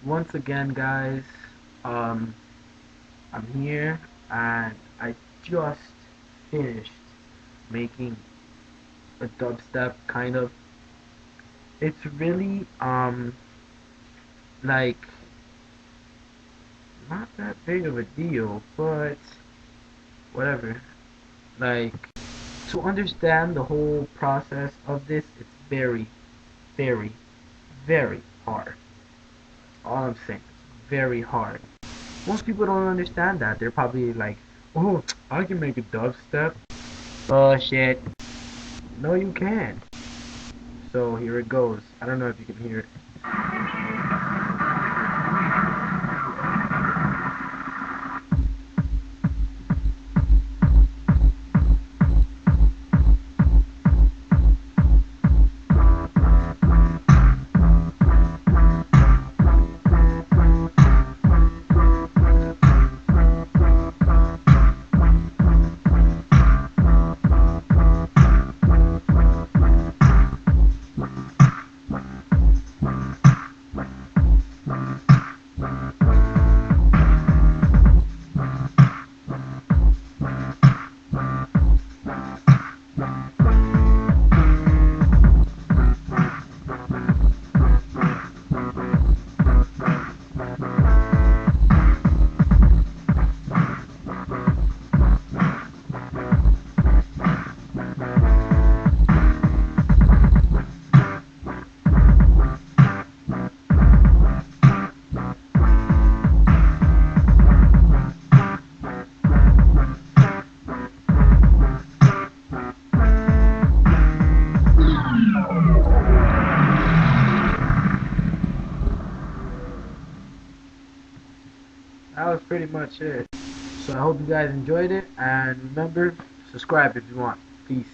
once again, guys, um, I'm here and I just finished making a dubstep kind of. It's really like not that big of a deal, but whatever. Like to understand the whole process of this, it's very, very, very hard. All I'm saying, it's very hard. Most people don't understand that. They're probably like, "Oh, I can make a dubstep." Bullshit. No, you can't. So here it goes. I don't know if you can hear it. That was pretty much it. So I hope you guys enjoyed it, and remember, subscribe if you want. Peace.